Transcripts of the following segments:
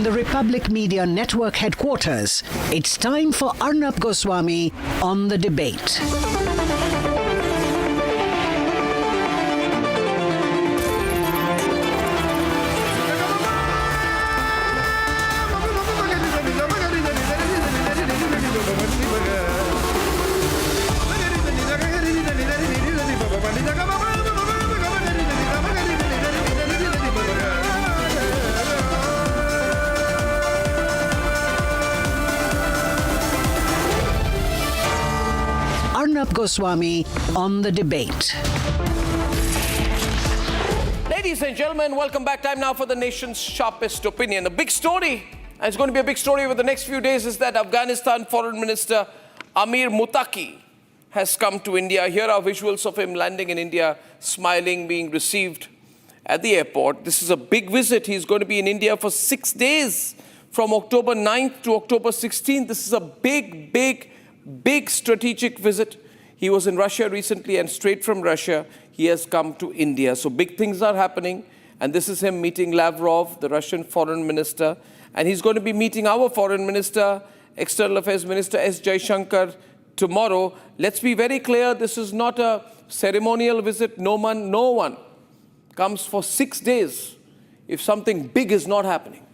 the Republic Media Network headquarters, it's time for Arnab Goswami on the debate. Arnab Goswami on the debate. Ladies and gentlemen, welcome back. Time now for the nation's sharpest opinion. A big story, and it's going to be a big story over the next few days, is that Afghanistan Foreign Minister Amir Muttaqi has come to India. Here are visuals of him landing in India, smiling, being received at the airport. This is a big visit. He's going to be in India for 6 days, from October 9th to October 16th. This is a big strategic visit. He was in Russia recently, and straight from Russia, he has come to India. So big things are happening, and this is him meeting Lavrov, the Russian foreign minister, and he's going to be meeting our foreign minister, External Affairs Minister S. Jaishankar, tomorrow. Let's be very clear, this is not a ceremonial visit. No one comes for 6 days if something big is not happening.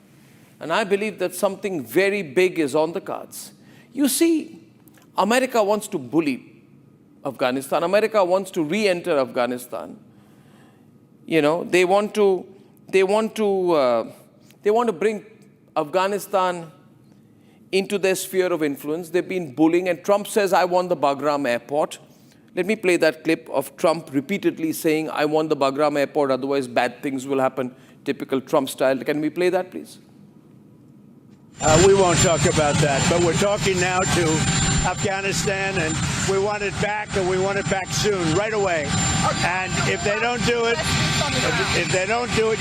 And I believe that something very big is on the cards. You see, America wants to bully Afghanistan. America wants to re-enter Afghanistan. You know, they want to bring Afghanistan into their sphere of influence. They've been bullying, and Trump says, "I want the Bagram airport." Let me play that clip of Trump repeatedly saying, "I want the Bagram airport, otherwise bad things will happen." Typical Trump style. Can we play that, please? We won't talk about that, but we're talking now to Afghanistan, and we want it back, and we want it back soon, right away. And if they don't do it,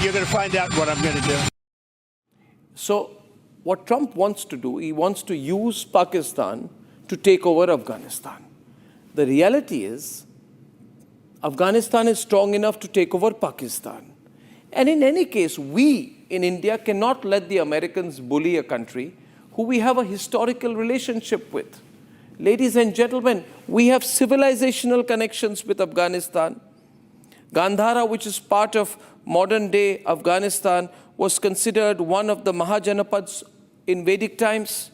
you're going to find out what I'm going to do. So what Trump wants to do, he wants to use Pakistan to take over Afghanistan. The reality is, Afghanistan is strong enough to take over Pakistan. And in any case, we in India cannot let the Americans bully a country who we have a historical relationship with. Ladies and gentlemen, we have civilizational connections with Afghanistan. Gandhara, which is part of modern-day Afghanistan, was considered one of the Mahajanapads in Vedic times.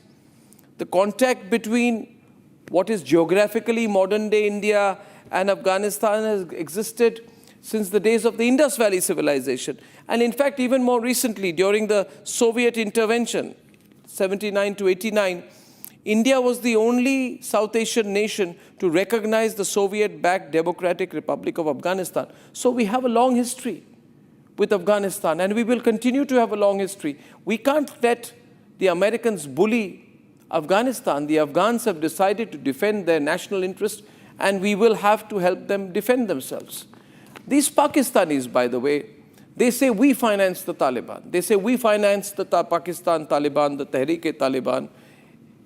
The contact between what is geographically modern-day India and Afghanistan has existed since the days of the Indus Valley civilization. And in fact, even more recently, during the Soviet intervention, 79 to 89, India was the only South Asian nation to recognize the Soviet-backed Democratic Republic of Afghanistan. So we have a long history with Afghanistan, and we will continue to have a long history. We can't let the Americans bully Afghanistan. The Afghans have decided to defend their national interest, and we will have to help them defend themselves. These Pakistanis, by the way, they say we finance the Taliban. They say we finance the Pakistan Taliban, the Tehrik-e-Taliban.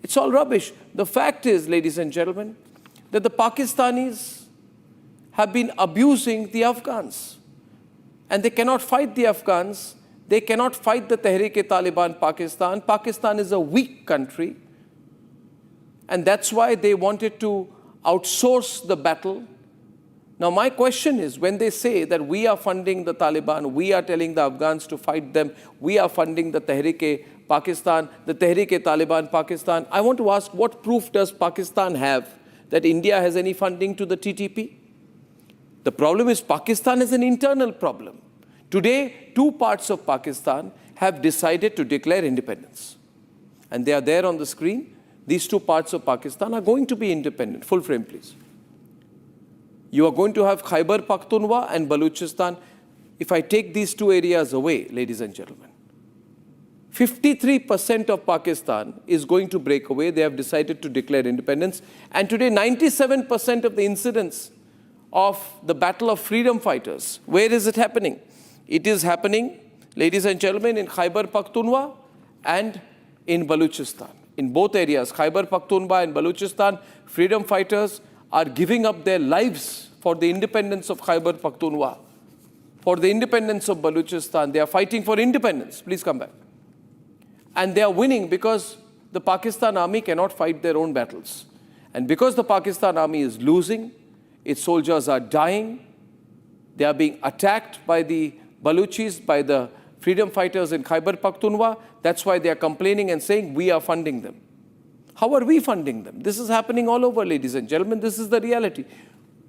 It's all rubbish. The fact is, ladies and gentlemen, that the Pakistanis have been abusing the Afghans. And they cannot fight the Afghans. They cannot fight the Tehrik-e-Taliban Pakistan. Pakistan is a weak country. And that's why they wanted to outsource the battle. Now, my question is, when they say that we are funding the Taliban, we are telling the Afghans to fight them, we are funding the Tehrik-e-Pakistan, the Tehrik-e-Taliban Pakistan, I want to ask, what proof does Pakistan have that India has any funding to the TTP? The problem is Pakistan is an internal problem. Today, 2 parts of Pakistan have decided to declare independence. And they are there on the screen. These 2 parts of Pakistan are going to be independent. Full frame, please. You are going to have Khyber Pakhtunkhwa and Baluchistan. If I take these 2 areas away, ladies and gentlemen, 53% of Pakistan is going to break away. They have decided to declare independence. And today, 97% of the incidents of the battle of freedom fighters, where is it happening? It is happening, ladies and gentlemen, in Khyber Pakhtunkhwa and in Baluchistan. In both areas, Khyber Pakhtunkhwa and Baluchistan, freedom fighters are giving up their lives for the independence of Khyber Pakhtunkhwa, for the independence of Baluchistan. They are fighting for independence. Please come back. And they are winning because the Pakistan army cannot fight their own battles. And because the Pakistan army is losing, its soldiers are dying, they are being attacked by the Baluchis, by the freedom fighters in Khyber Pakhtunkhwa. That's why they are complaining and saying, we are funding them. How are we funding them? This is happening all over, ladies and gentlemen. This is the reality.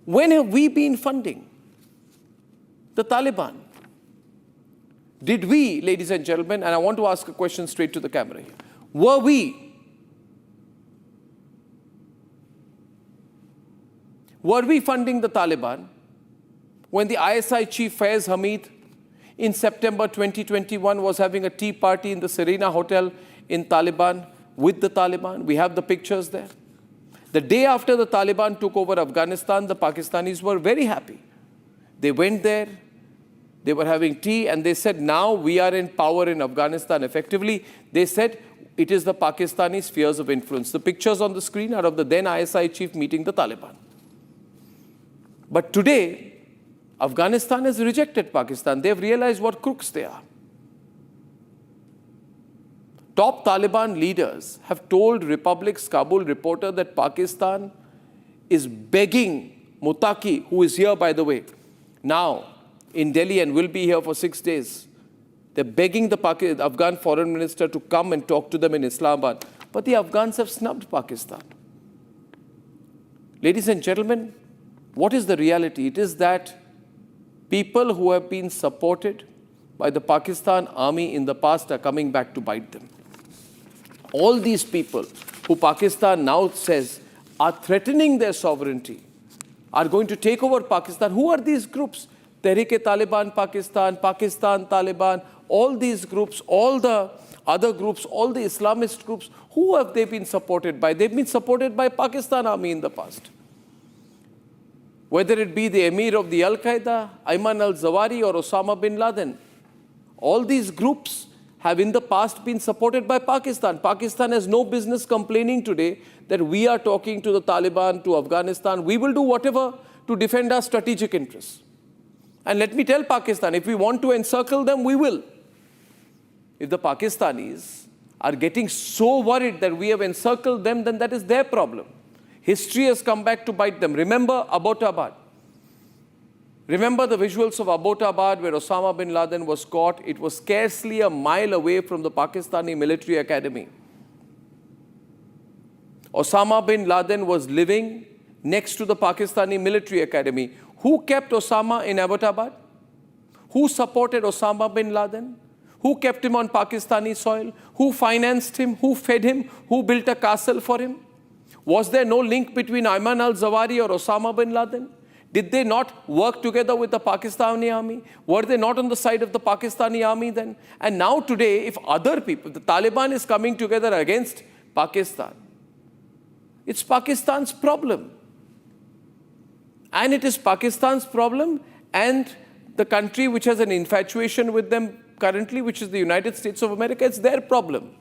When have we been funding the Taliban? Did we, ladies and gentlemen, and I want to ask a question straight to the camera here, were we funding the Taliban when the ISI chief Faiz Hamid in September 2021 was having a tea party in the Serena Hotel in Taliban with the Taliban? We have the pictures there. The day after the Taliban took over Afghanistan, the Pakistanis were very happy. They went there, they were having tea, and they said, now we are in power in Afghanistan effectively. They said, it is the Pakistani spheres of influence. The pictures on the screen are of the then ISI chief meeting the Taliban. But today, Afghanistan has rejected Pakistan. They have realized what crooks they are. Top Taliban leaders have told Republic's Kabul reporter that Pakistan is begging Muttaqi, who is here, by the way, now in Delhi and will be here for 6 days. They're begging the Afghan foreign minister to come and talk to them in Islamabad. But the Afghans have snubbed Pakistan. Ladies and gentlemen, what is the reality? It is that people who have been supported by the Pakistan army in the past are coming back to bite them. All these people who Pakistan now says are threatening their sovereignty, are going to take over Pakistan. Who are these groups? Tehreek-e-Taliban Pakistan, Pakistan Taliban, all these groups, all the other groups, all the Islamist groups, who have they been supported by? They've been supported by Pakistan army in the past. Whether it be the Amir of the Al-Qaeda, Ayman al-Zawahiri or Osama bin Laden, all these groups have in the past been supported by Pakistan. Pakistan has no business complaining today that we are talking to the Taliban, to Afghanistan. We will do whatever to defend our strategic interests. And let me tell Pakistan, if we want to encircle them, we will. If the Pakistanis are getting so worried that we have encircled them, then that is their problem. History has come back to bite them. Remember Abbottabad. Remember the visuals of Abbottabad where Osama bin Laden was caught. It was scarcely a mile away from the Pakistani military academy. Osama bin Laden was living next to the Pakistani military academy. Who kept Osama in Abbottabad? Who supported Osama bin Laden? Who kept him on Pakistani soil? Who financed him? Who fed him? Who built a castle for him? Was there no link between Ayman al-Zawahiri or Osama bin Laden? Did they not work together with the Pakistani army? Were they not on the side of the Pakistani army then? And now today, if other people, the Taliban is coming together against Pakistan, it's Pakistan's problem. And it is Pakistan's problem and the country which has an infatuation with them currently, which is the United States of America, it's their problem.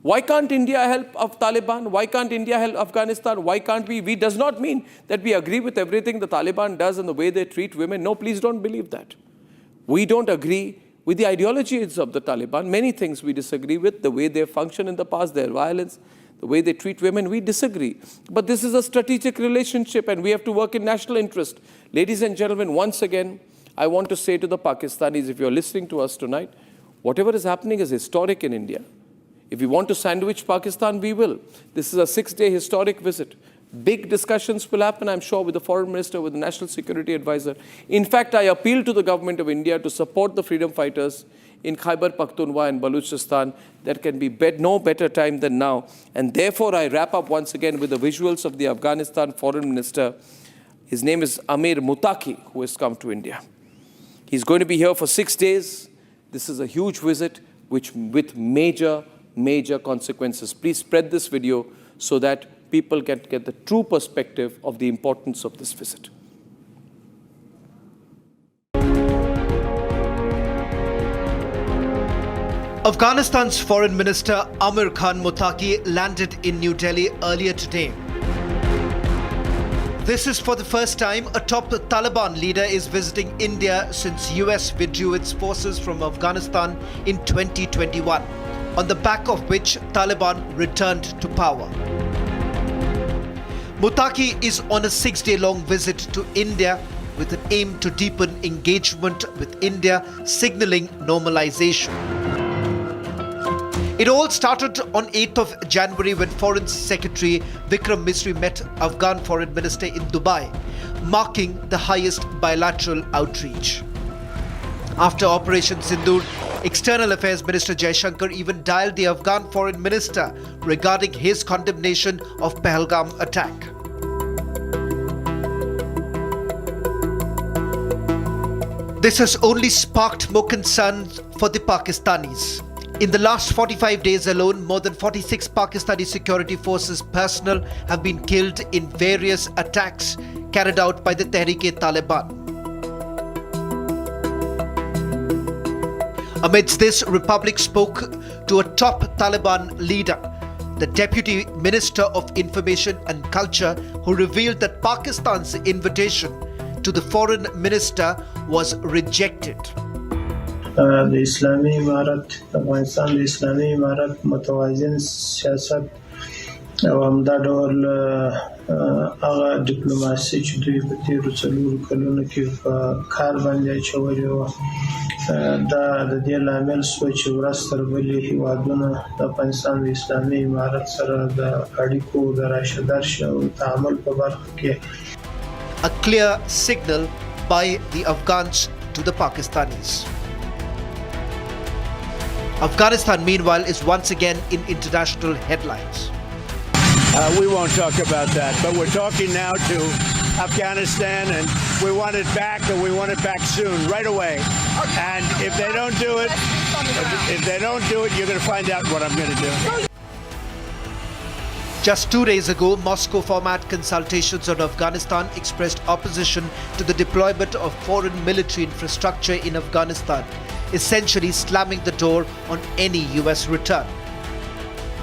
Why can't India help Taliban? Why can't India help Afghanistan? Why can't we? We does not mean that we agree with everything the Taliban does and the way they treat women. No, please don't believe that. We don't agree with the ideologies of the Taliban. Many things we disagree with, the way they function in the past, their violence, the way they treat women, we disagree. But this is a strategic relationship and we have to work in national interest. Ladies and gentlemen, once again, I want to say to the Pakistanis, if you're listening to us tonight, whatever is happening is historic in India. If we want to sandwich Pakistan, we will. This is a 6-day historic visit. Big discussions will happen, I'm sure, with the foreign minister, with the national security advisor. In fact, I appeal to the government of India to support the freedom fighters in Khyber Pakhtunkhwa and Balochistan. There can be no better time than now. And therefore, I wrap up once again with the visuals of the Afghanistan foreign minister. His name is Amir Muttaqi, who has come to India. He's going to be here for 6 days. This is a huge visit with major consequences. Please spread this video so that people can get the true perspective of the importance of this visit. Afghanistan's Foreign Minister Amir Khan Muttaqi landed in New Delhi earlier today. This is for the first time a top Taliban leader is visiting India since US withdrew its forces from Afghanistan in 2021. on the back of which Taliban returned to power. Muttaqi is on a 6-day-long visit to India with an aim to deepen engagement with India, signalling normalization. It all started on 8th of January when Foreign Secretary Vikram Misri met Afghan Foreign Minister in Dubai, marking the highest bilateral outreach. After Operation Sindoor, External Affairs Minister Jaishankar even dialed the Afghan Foreign Minister regarding his condemnation of Pahalgam attack. This has only sparked more concern for the Pakistanis. In the last 45 days alone, more than 46 Pakistani security forces personnel have been killed in various attacks carried out by the Tehreek-e-Taliban. Amidst this, Republic spoke to a top Taliban leader, the Deputy Minister of Information and Culture, who revealed that Pakistan's invitation to the Foreign Minister was rejected. د اسلامي امارت افغانستان د اسلامي امارت متوازن سیاست او همدا ډول هغه ډیپلوماسي چې دوی په تیرو څلورو کلونو کې په کار باندې اچولې وه دا د دې لامل شو چې ورځ تر بلې هیوادونه د افغانستان د اسلامي امارت سره د اړیکو د راشه درشه او تعامل په برخه کې A clear signal by the Afghans to the Pakistanis. Afghanistan, meanwhile, is once again in international headlines. We won't talk about that, but we're talking now to Afghanistan, and we want it back, and we want it back soon, right away. And if they don't do it, you're going to find out what I'm going to do. Just 2 days ago, Moscow format consultations on Afghanistan expressed opposition to the deployment of foreign military infrastructure in Afghanistan, essentially slamming the door on any US return.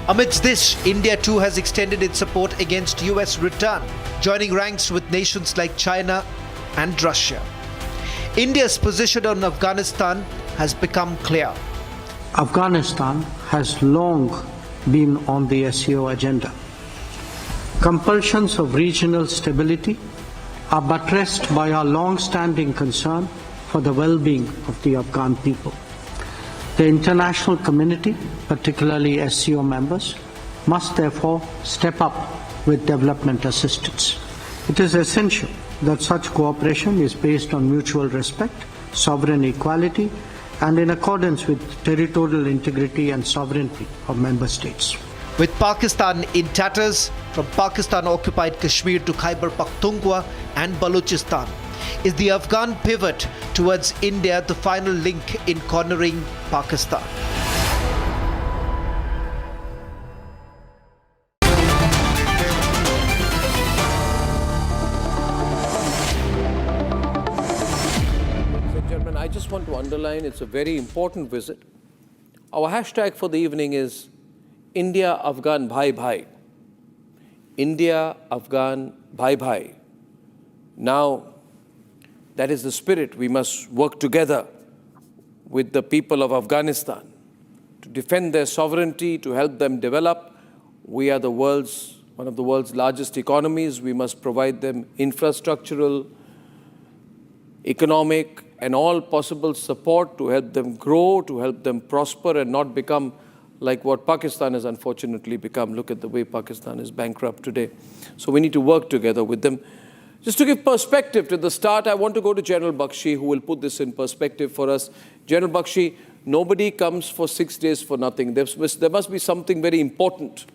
Amidst this, India too has extended its support against US return, joining ranks with nations like China and Russia. India's position on Afghanistan has become clear. Afghanistan has long been on the SCO agenda. Compulsions of regional stability are buttressed by our long-standing concern for the well-being of the Afghan people. The international community, particularly SCO members, must therefore step up with development assistance. It is essential that such cooperation is based on mutual respect, sovereign equality, and in accordance with territorial integrity and sovereignty of member states. With Pakistan in tatters, from Pakistan-occupied Kashmir to Khyber Pakhtunkhwa and Balochistan, is the Afghan pivot towards India the final link in cornering Pakistan? Ladies and gentlemen, I just want to underline it's a very important visit. Our hashtag for the evening is India-Afghan Bhai Bhai. India-Afghan Bhai Bhai. Now, that is the spirit. We must work together with the people of Afghanistan to defend their sovereignty, to help them develop. We are one of the world's largest economies. We must provide them infrastructural, economic, and all possible support to help them grow, to help them prosper and not become like what Pakistan has unfortunately become. Look at the way Pakistan is bankrupt today. So we need to work together with them. Just to give perspective to the start, I want to go to General Bakshi, who will put this in perspective for us. General Bakshi, nobody comes for 6 days for nothing. There must be something very important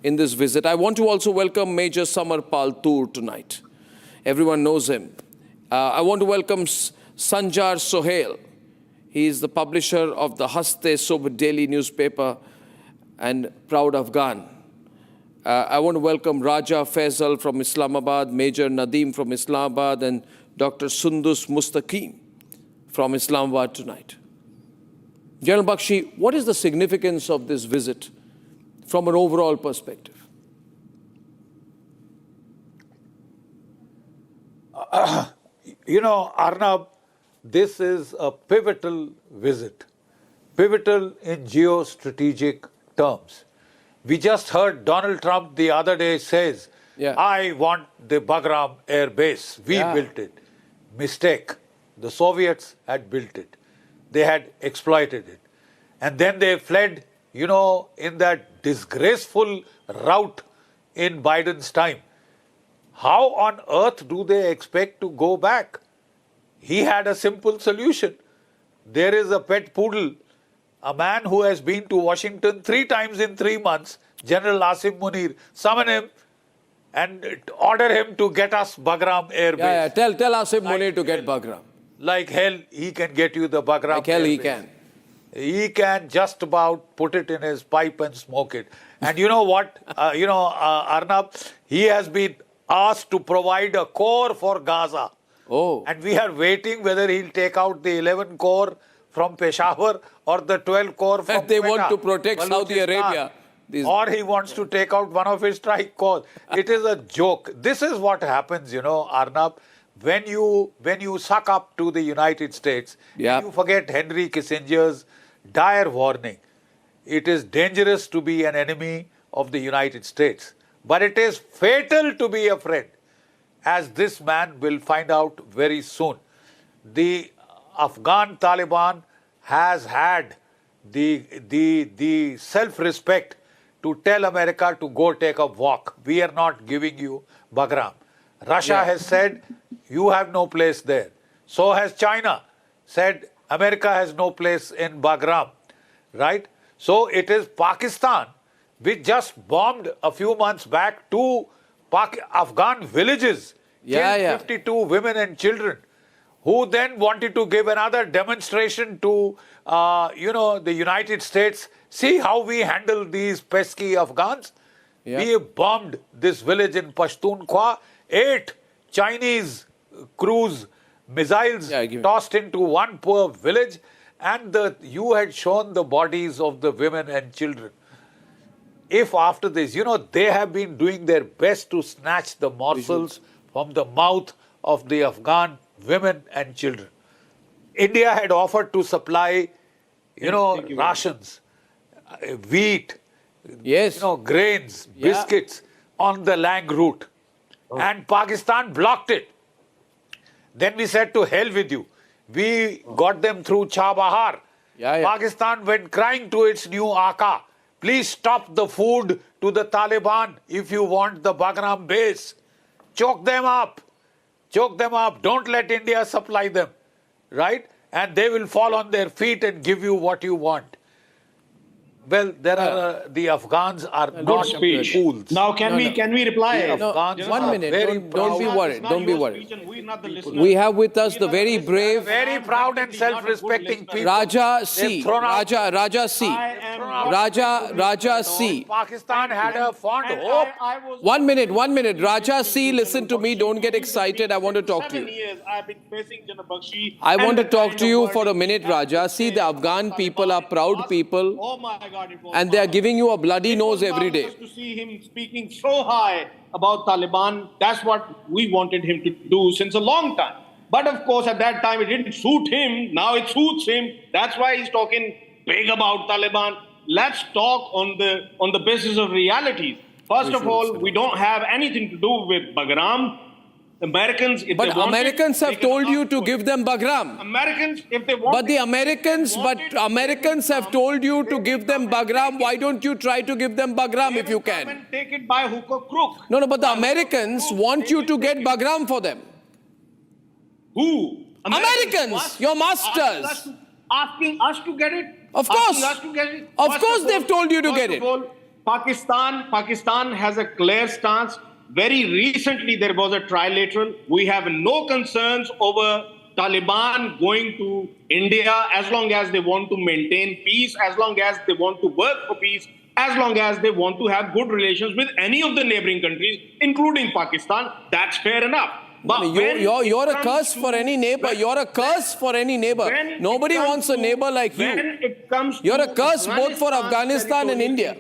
in this visit. I want to also welcome Major Samar Paltur tonight. Everyone knows him. I want to welcome Sanjar Sohail. He is the publisher of the Haste Sobh daily newspaper and proud Afghan. I want to welcome Raja Faisal from Islamabad, Major Nadeem from Islamabad, and Dr. Sundus Mustaqi from Islamabad tonight. General Bakshi, what is the significance of this visit from an overall perspective? Arnab, this is a pivotal visit. pivotal in geostrategic terms. We just heard Donald Trump the other day says, I want the Bagram air base. We built it. Mistake. The Soviets had built it. They had exploited it. And then they fled, you know, in that disgraceful rout in Biden's time. How on earth do they expect to go back? He had a simple solution. There is a pet poodle, a man who has been to Washington 3 times in 3 months, General Asim Munir. Summon him and order him to get us Bagram air base. Tell Asim Munir to get Bagram. Like hell, he can get you the Bagram. Like hell, he can. He can just about put it in his pipe and smoke it. And you know what? Arnab, he has been asked to provide a core for Gaza. Oh. And we are waiting whether he'll take out the 11 core from Peshawar or the 12 core from If they Quetta, want to protect Saudi Arabia. Or he wants to take out one of his strike cores. It is a joke. This is what happens, you know, Arnab, when you suck up to the United States, you forget Henry Kissinger's dire warning. It is dangerous to be an enemy of the United States, but it is fatal to be a friend, as this man will find out very soon. The Afghan Taliban has had the self-respect to tell America to go take a walk. We are not giving you Bagram. Russia has said, you have no place there. So has China said, America has no place in Bagram. Right? So it is Pakistan, which just bombed a few months back 2 Afghan villages, killed 52 women and children, who then wanted to give another demonstration to, the United States. See how we handle these pesky Afghans. We bombed this village in Pashtunkhwa. 8 Chinese cruise missiles tossed into one poor village, and you had shown the bodies of the women and children. If after this, they have been doing their best to snatch the morsels from the mouth of the Afghan women and children. India had offered to supply, rations, wheat, grains, biscuits on the Lang route. And Pakistan blocked it. Then we said, to hell with you. We got them through Chabahar. Pakistan went crying to its new Aka, please stop the food to the Taliban if you want the Bagram base. Choke them up. Choke them up. Don't let India supply them. Right? And they will fall on their feet and give you what you want. Well, the Afghans are not fools. Now, can we reply? Afghans 1 minute. Don't be worried. Don't be worried. We have with us the very brave, very proud and self-respecting people. Raja C. Raja C. Pakistan had a fond hope. 1 minute. Raja C. Listen to me. Don't get excited. I want to talk to you. I want to talk to you for a minute, Raja. See, the Afghan people are proud people. Oh my God. And they are giving you a bloody nose every day. To see him speaking so high about Taliban, that's what we wanted him to do since a long time. But of course, at that time, it didn't suit him. Now it suits him. That's why he's talking big about Taliban. Let's talk on the basis of realities. First of all, we don't have anything to do with Bagram. Americans, if but they want Americans have told you to give them Bagram. Americans, if they want But the Americans have told you to give them Bagram. Why don't you try to give them Bagram if you can? And take it by hook or crook. No, but the Americans want you to get Bagram for them. Who? Americans, your masters. Asking us to get it? Of course. Of course they've told you to get it. Pakistan has a clear stance. Very recently, there was a trilateral. We have no concerns over Taliban going to India as long as they want to maintain peace, as long as they want to work for peace, as long as they want to have good relations with any of the neighboring countries, including Pakistan. That's fair enough. But you're a curse for any neighbor. You're a curse for any neighbor. Nobody wants a neighbor like you. You're a curse both for Afghanistan and India.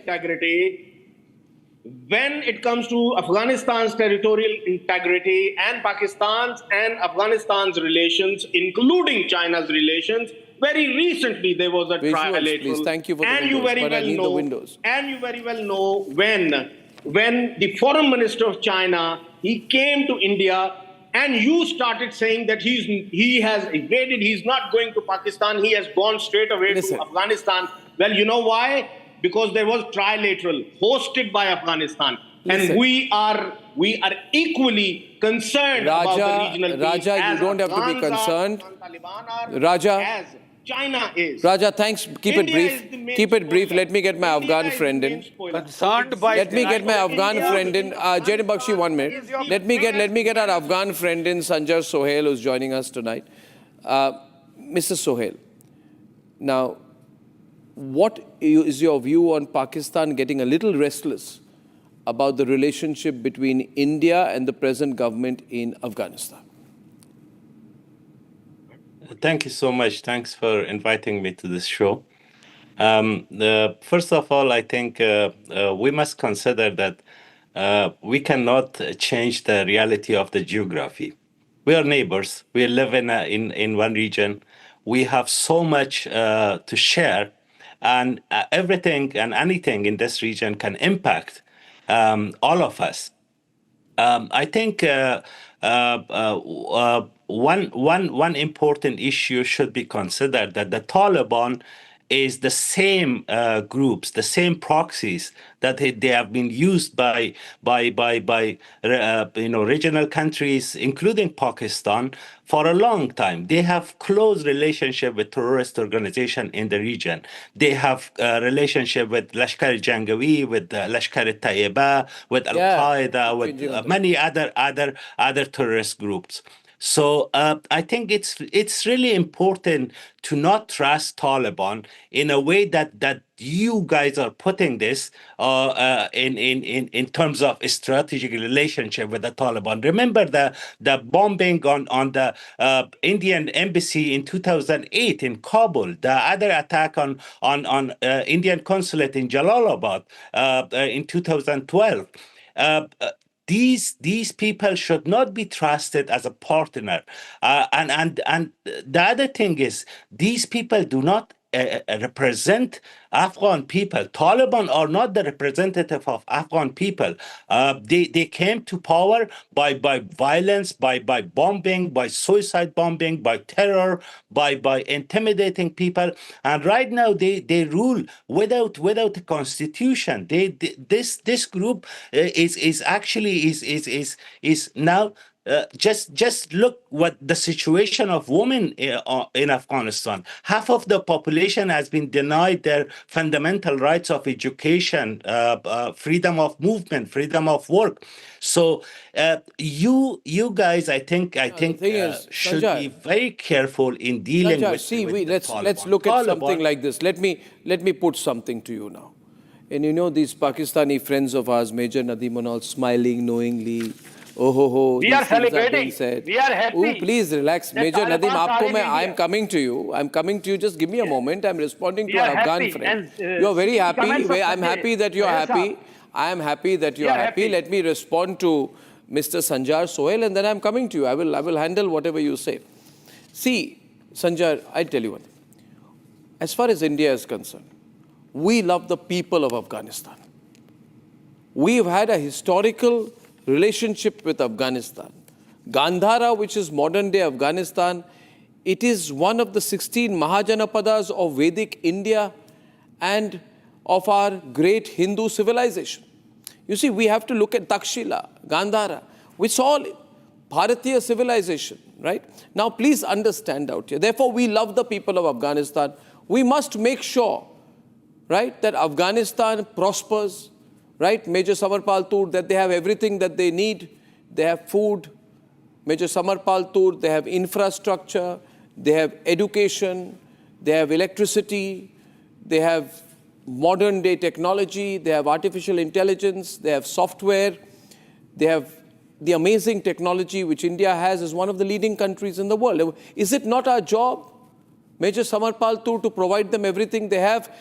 When it comes to Afghanistan's territorial integrity and Pakistan's and Afghanistan's relations, including China's relations, Very recently, there was a Visuals, trilateral. please. Thank you for the and windows, you very but I well need know, the windows. And you very well know when the foreign minister of China, he came to India, and you started saying that he has evaded, he's not going to Pakistan, he has gone straight away to Afghanistan. Well, you know why? Because there was trilateral hosted by Afghanistan. And we are equally concerned about the regional peace. Raja, you don't have to be concerned. Raja, as China is. Raja, thanks. Keep it brief. Keep it brief. Let me get my Afghan friend in. Concerned by... Let me get my Afghan friend in. Jenny Bakshi, 1 minute. Let me get our Afghan friend in, Sanjar Sohail, who's joining us tonight. Mr. Sohail, now, what is your view on Pakistan getting a little restless about the relationship between India and the present government in Afghanistan? Thank you so much. Thanks for inviting me to this show. First of all, I think we must consider that we cannot change the reality of the geography. We are neighbors. We live in one region. We have so much to share, and everything and anything in this region can impact all of us. I think one important issue should be considered, that the Taliban is the same groups, the same proxies that they have been used by regional countries, including Pakistan, for a long time. They have close relationship with terrorist organization in the region. They have a relationship with Lashkar-e-Jangawi, with Lashkar-e-Taiba, with Al-Qaeda, with many other terrorist groups. So I think it's really important to not trust Taliban in a way that you guys are putting this in terms of a strategic relationship with the Taliban. Remember the bombing on the Indian embassy in 2008 in Kabul, the other attack on Indian consulate in Jalalabad in 2012. These people should not be trusted as a partner. And the other thing is, these people do not represent Afghan people. Taliban are not the representative of Afghan people. They came to power by violence, by bombing, by suicide bombing, by terror, by intimidating people. And right now they rule without a constitution. This group is now. Just look what the situation of women in Afghanistan. Half of the population has been denied their fundamental rights of education, freedom of movement, freedom of work. So you guys, I think should be very careful in dealing with let's look at something like this. Let me put something to you now. And you know, these Pakistani friends of ours, Major Nadeem and all, smiling knowingly. We are celebrating. We are happy. Oh, please relax. Major Nadeem, I am coming to you. Just give me a moment. I'm responding to our Afghan friend. You're very happy. I'm happy that you're happy. I am happy that you're happy. Let me respond to Mr. Sanjar Sohail, and then I'm coming to you. I will handle whatever you say. See, Sanjar, I tell you one thing. As far as India is concerned, we love the people of Afghanistan. We've had a historical relationship with Afghanistan. Gandhara, which is modern-day Afghanistan, it is one of the 16 Mahajanapadas of Vedic India and of our great Hindu civilization. You see, we have to look at Takshila, Gandhara, which is all Bharatiya civilization, right? Now, please understand out here. Therefore, we love the people of Afghanistan. We must make sure, right, that Afghanistan prospers, right? Major Samarpal Tour, that they have everything that they need. They have food. Major Samarpal Tour, they have infrastructure, they have education, they have electricity, they have modern day technology, they have artificial intelligence, they have software, they have the amazing technology which India has as one of the leading countries in the world. Is it not our job, Major Samarpal Tour, to provide them everything they have?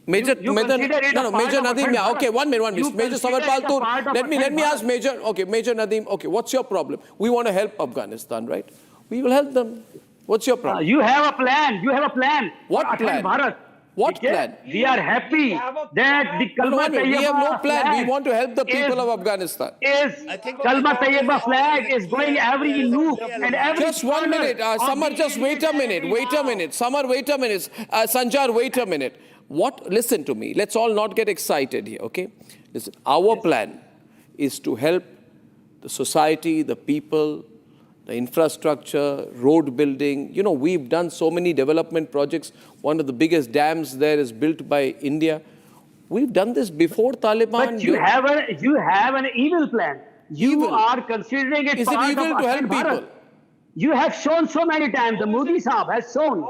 Major Nadeem, yeah, okay, one minute. Major Samarpal Tour, let me ask Major Nadeem, okay, what's your problem? We want to help Afghanistan, right? We will help them. What's your problem? You have a plan. You have a plan. What plan? Bharat. What plan? We are happy that the Kalma We have no plan. We want to help the people is, of Afghanistan. Kalma Tayyibah flag is going every nook and every Just 1 minute. Samar, just wait a minute. Wait a minute. Samar, wait a minute. Sanjar, wait a minute. Listen to me. Let's all not get excited here, okay? Listen, our plan is to help the society, the people, the infrastructure, road building. You know, we've done so many development projects. One of the biggest dams there is built by India. We've done this before Taliban. But you have an evil plan. You are considering it Is part it evil of to help Bharat. people? You have shown so many times, the Modi Sahab has shown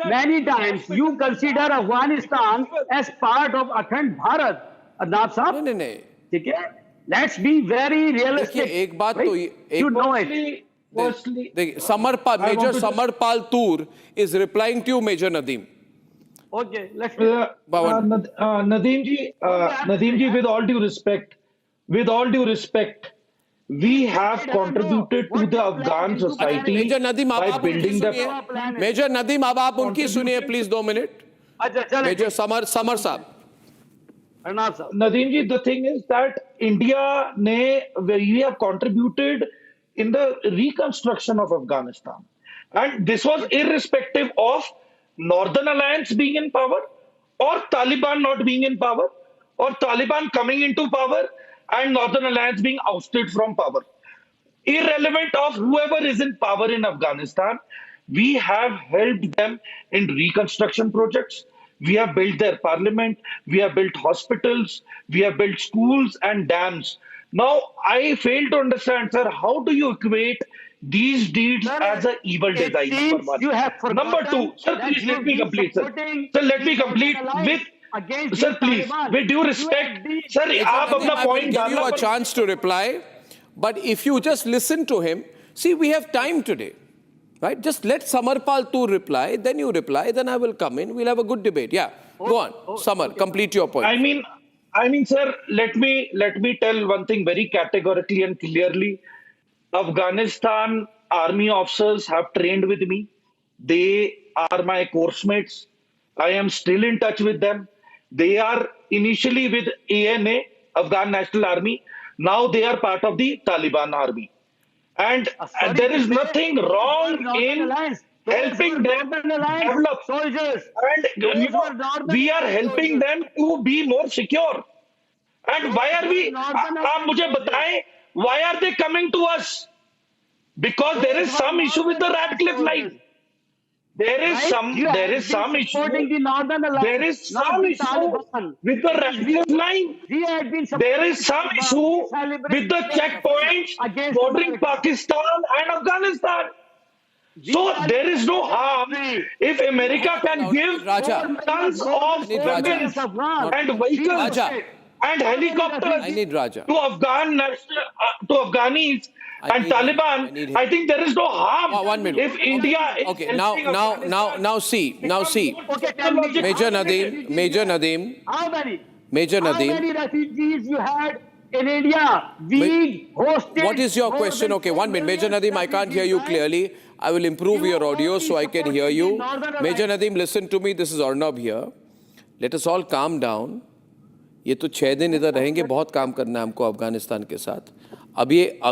many times, you consider Afghanistan as part of Akhand Bharat. Arnab Sahab, नहीं. Let's be very realistic. देखिए, एक बात तो you know it. Firstly, Major Samarpal Toor is replying to you, Major Nadeem. Okay, let's Nadeem ji, with all due respect, we have contributed to the Afghan society Major Nadeem, by building the. Major Nadeem, अब आप उनकी सुनिए, please 2 minutes. Major Samar Sahab. Nadeem ji, the thing is that we have contributed in the reconstruction of Afghanistan. And this was irrespective of Northern Alliance being in power, or Taliban not being in power, or Taliban coming into power and Northern Alliance being ousted from power. Irrelevant of whoever is in power in Afghanistan, we have helped them in reconstruction projects. We have built their parliament, we have built hospitals, we have built schools and dams. Now, I fail to understand, sir, how do you equate these deeds as an evil design? Number two, sir, please let me complete, sir. Sir, let me complete with, sir, please, with due respect, sir, I will give you a chance to reply, but if you just listen to him, see, we have time today. Right? Just let Samarpal Toor reply, then you reply, then I will come in. We'll have a good debate. Yeah, go on. Samar, complete your point. I mean, sir, let me tell one thing very categorically and clearly. Afghanistan army officers have trained with me. They are my course mates. I am still in touch with them. They are initially with ANA, Afghan National Army. Now they are part of the Taliban army. And there is nothing wrong in helping them develop. Soldiers. And we are helping them to be more secure. And why are we? आप मुझे बताएं, why are they coming to us? Because there is some issue with the Radcliffe line. There is some issue. There is some issue with the Radcliffe line. There is some issue with the checkpoints bordering Pakistan and Afghanistan. So there is no harm if America can give tons of weapons and vehicles and helicopters to Afghanis and Taliban. I think there is no harm. 1 minute. If India is okay, now see. Major Nadeem. How many? Major Nadeem. How many refugees you had in India? We hosted. What is your question? Okay, 1 minute. Major Nadeem, I can't hear you clearly. I will improve your audio so I can hear you. Major Nadeem, listen to me. This is Arnab here. Let us all calm down. ये तो 6 दिन इधर रहेंगे, बहुत काम करना है हमको अफगानिस्तान के साथ. अब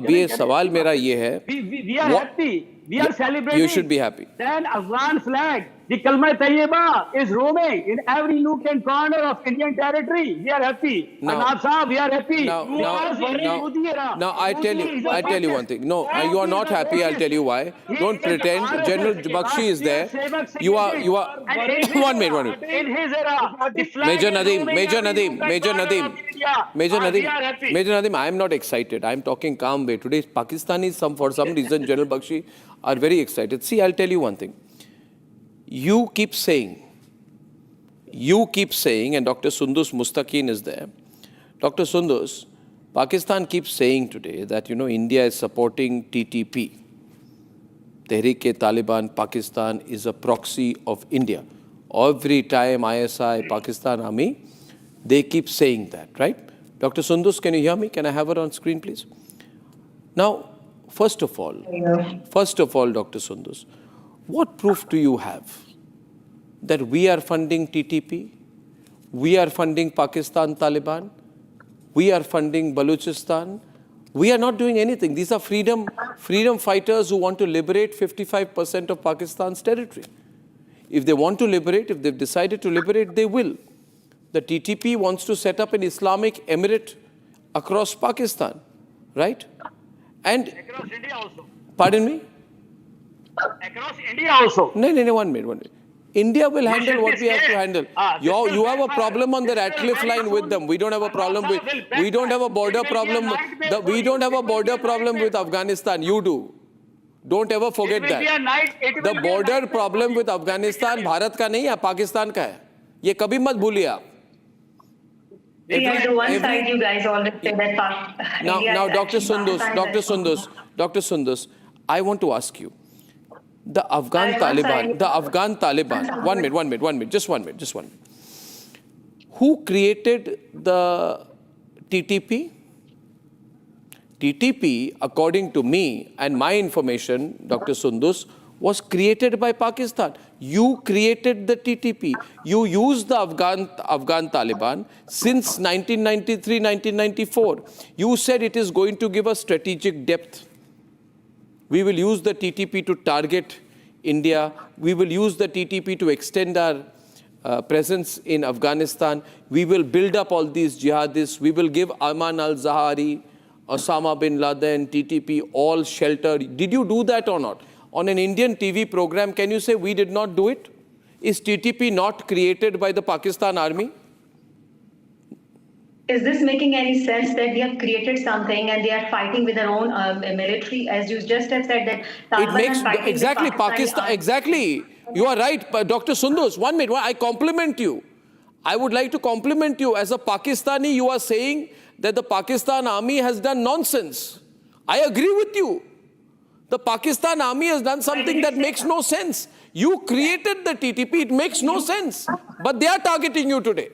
ये सवाल मेरा ये है. We are happy. We are celebrating. You should be happy. Then Afghan flag, the Kalma Tayyibah is roaming in every nook and corner of Indian territory. We are happy. Arnab Sahab, we are happy. Now I tell you one thing. No, you are not happy. I'll tell you why. Don't pretend. General Bakshi is there. You are. 1 minute. In his era, Major Nadeem, I am not excited. I am talking calm way. Today, Pakistanis, for some reason, General Bakshi are very excited. See, I'll tell you one thing. You keep saying, and Dr. Sundus Muttaqi is there. Dr. Sundus, Pakistan keeps saying today that, India is supporting TTP. Tehreek-e-Taliban Pakistan is a proxy of India. Every time ISI, Pakistan Army, they keep saying that, right? Dr. Sundus, can you hear me? Can I have her on screen, please? Now, first of all, Dr. Sundus, What proof do you have that we are funding TTP, we are funding Pakistan Taliban, we are funding Balochistan? We are not doing anything. These are freedom fighters who want to liberate 55% of Pakistan's territory. If they want to liberate, if they've decided to liberate, they will. The TTP wants to set up an Islamic emirate across Pakistan, right? And across India also. Pardon me? Across India also. No, 1 minute. India will handle what we have to handle. You have a problem on the Ratcliffe line with them. We don't have a problem with. We don't have a border problem. We don't have a border problem with Afghanistan. You do. Don't ever forget that. The border problem with Afghanistan Bharat का नहीं है, पाकिस्तान का है. ये कभी मत भूलिए आप. One side, you guys always say that. Now, Dr. Sundus, I want to ask you. The Afghan Taliban. 1 minute, just one minute. Who created the TTP? TTP, according to me and my information, Dr. Sundus, was created by Pakistan. You created the TTP. You used the Afghan Taliban since 1993, 1994. You said it is going to give us strategic depth. We will use the TTP to target India. We will use the TTP to extend our presence in Afghanistan. We will build up all these jihadists. We will give Ayman al-Zawahiri, Osama bin Laden, TTP, all shelter. Did you do that or not? On an Indian TV program, can you say we did not do it? Is TTP not created by the Pakistan army? Is this making any sense that we have created something and they are fighting with their own military? As you just have said that Taliban it makes are fighting exactly with Pakistan. Exactly, you are right, Dr. Sundus. 1 minute, I compliment you. I would like to compliment you. As a Pakistani, you are saying that the Pakistan army has done nonsense. I agree with you. The Pakistan army has done something that makes no sense. You created the TTP. It makes no sense. But they are targeting you today.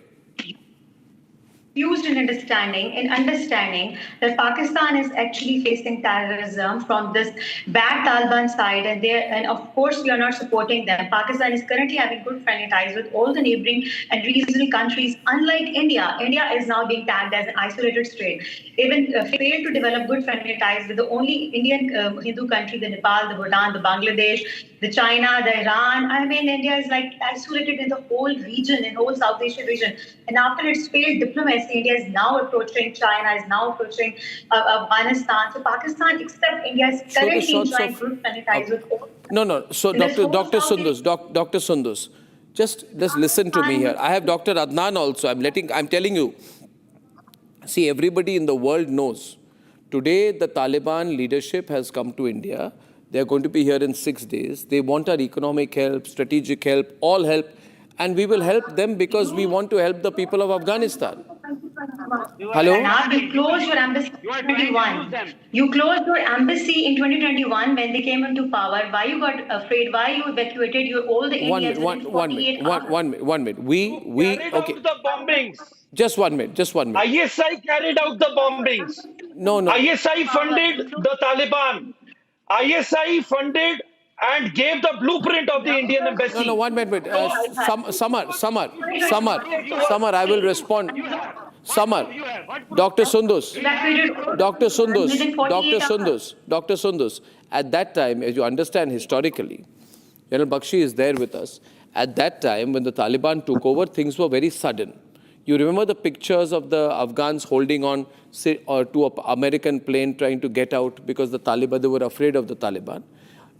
Used in understanding that Pakistan is actually facing terrorism from this bad Taliban side, and of course we are not supporting them. Pakistan is currently having good friendly ties with all the neighboring and regional countries. Unlike India, India is now being tagged as an isolated state. Even failed to develop good friendly ties with the only Indian Hindu country, the Nepal, the Bhutan, the Bangladesh, the China, the Iran. I mean, India is like isolated in the whole region, in whole South Asian region. And after its failed diplomacy, India is now approaching China, is now approaching Afghanistan. So Pakistan, except India, is currently enjoying good friendly ties with all. No. So Dr. Sundus, just listen to me here. I have Dr. Adnan also. I'm telling you. See, everybody in the world knows. Today, the Taliban leadership has come to India. They are going to be here in 6 days. They want our economic help, strategic help, all help. And we will help them because we want to help the people of Afghanistan. Hello? Arnab, you closed your embassy in 2021. You closed your embassy in 2021 when they came into power. Why you got afraid? Why you evacuated all the Indians? One minute. We carried okay. out the bombings. Just one minute. ISI carried out the bombings. No. ISI funded the Taliban. ISI funded and gave the blueprint of the Indian embassy. No, 1 minute. Summer, I will respond. Summer, Dr. Sundus. At that time, as you understand historically, General Bakshi is there with us. At that time, when the Taliban took over, things were very sudden. You remember the pictures of the Afghans holding on to an American plane trying to get out because they were afraid of the Taliban.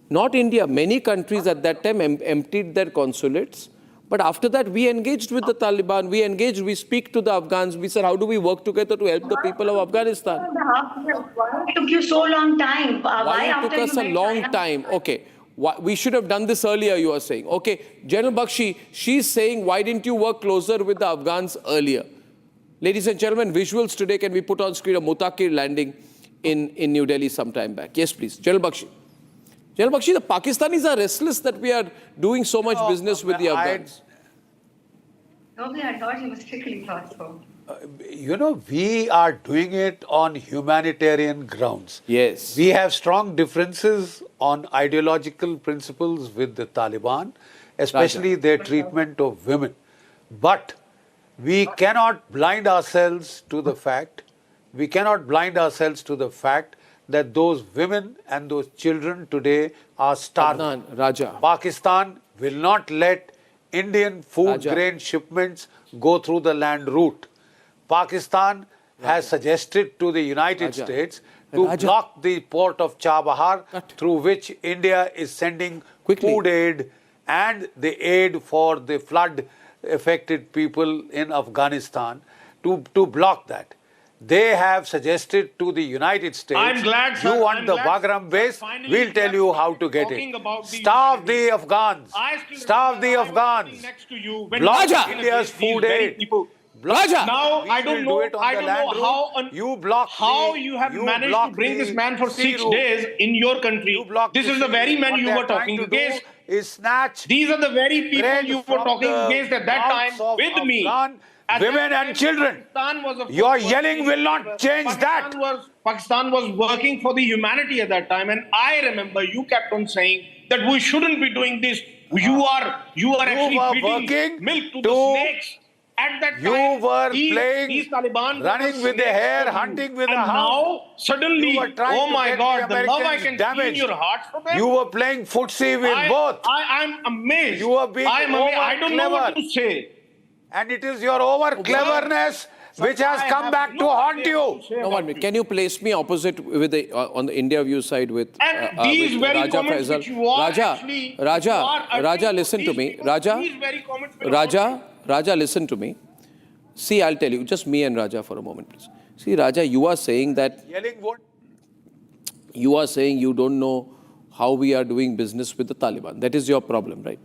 Not India, many countries at that time emptied their consulates. But after that, we engaged with the Taliban. We speak to the Afghans. We said, how do we work together to help the people of Afghanistan? Why it took you so long time? Why it took us a long time? Okay. We should have done this earlier, you are saying. Okay, General Bakshi, she's saying, why didn't you work closer with the Afghans earlier? Ladies and gentlemen, visuals today, can we put on screen a Muttaqi landing in New Delhi some time back? Yes, please. General Bakshi. General Bakshi, the Pakistanis are restless that we are doing so much business with the Afghans. Okay, I thought you mistakenly thought so. You know, we are doing it on humanitarian grounds. Yes. We have strong differences on ideological principles with the Taliban, especially their treatment of women. But we cannot blind ourselves to the fact, that those women and those children today are starving. Raja. Pakistan will not let Indian food grain shipments go through the land route. Pakistan has suggested to the United States to block the port of Chabahar through which India is sending food aid and the aid for the flood affected people in Afghanistan, to block that. They have suggested to the United States, I'm glad, sir, you want the Bagram base, we'll tell you how to get it. Starve the Afghans. Starve the Afghans. Block India's food aid. Now, I don't know how you have managed to bring this man for 6 days in your country. This is the very man you were talking against. These are the very people you were talking against at that time with me. Women and children. Your yelling will not change that. Pakistan was working for the humanity at that time, and I remember you kept on saying that we shouldn't be doing this. You are actually feeding milk to the snakes. At that time, you were these Taliban running with the hare, hunting with the hound. Now, suddenly, oh my God, the love I can see in your heart for them. You were playing footsie with both. I'm amazed. You were being I don't know what to say. And it is your over-cleverness which has come back to haunt you. No, 1 minute. Can you place me opposite with the on the India view side with these very Raja comments Faisal? which you are Raja, listen to me. Raja, listen to me. See, I'll tell you, just me and Raja for a moment, please. See, Raja, you are saying that you don't know how we are doing business with the Taliban. That is your problem, right?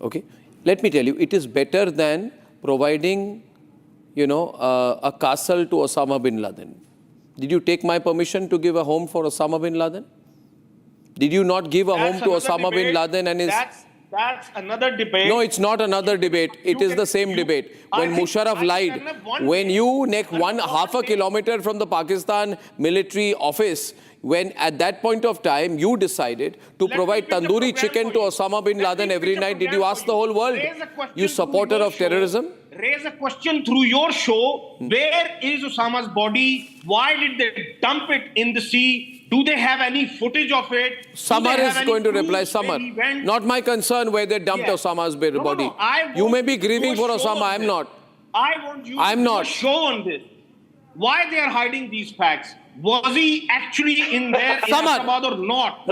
Okay. Let me tell you, it is better than providing, a castle to Osama bin Laden. Did you take my permission to give a home for Osama bin Laden? Did you not give a home to Osama bin Laden and his... That's another debate. No, it's not another debate. It is the same debate. When Musharraf lied, when you half a kilometer from the Pakistan military office, when at that point of time you decided to provide tandoori chicken to Osama bin Laden every night, did you ask the whole world, you supporter of terrorism? Raise a question through your show. Where is Osama's body? Why did they dump it in the sea? Do they have any footage of it? Samar is going to reply. Samar. Not my concern where they dumped Osama's body. You may be grieving for Osama. I'm not. I want you to do a show on this. Why they are hiding these facts? Was he actually in there in Ahmedabad or not?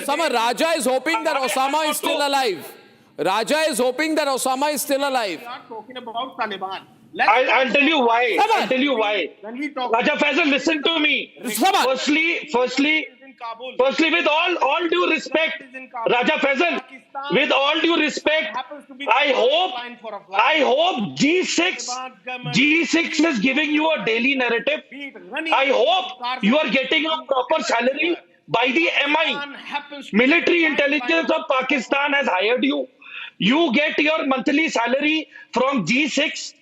Samar, Raja is hoping that Osama is still alive. Raja is hoping that Osama is still alive. We are talking about Taliban. I'll tell you why. I'll tell you why. Raja Faisal, listen to me. Firstly, with all due respect, Raja Faisal, with all due respect, I hope G6 is giving you a daily narrative. I hope you are getting a proper salary by the MI. Military intelligence of Pakistan has hired you. You get your monthly salary from G6.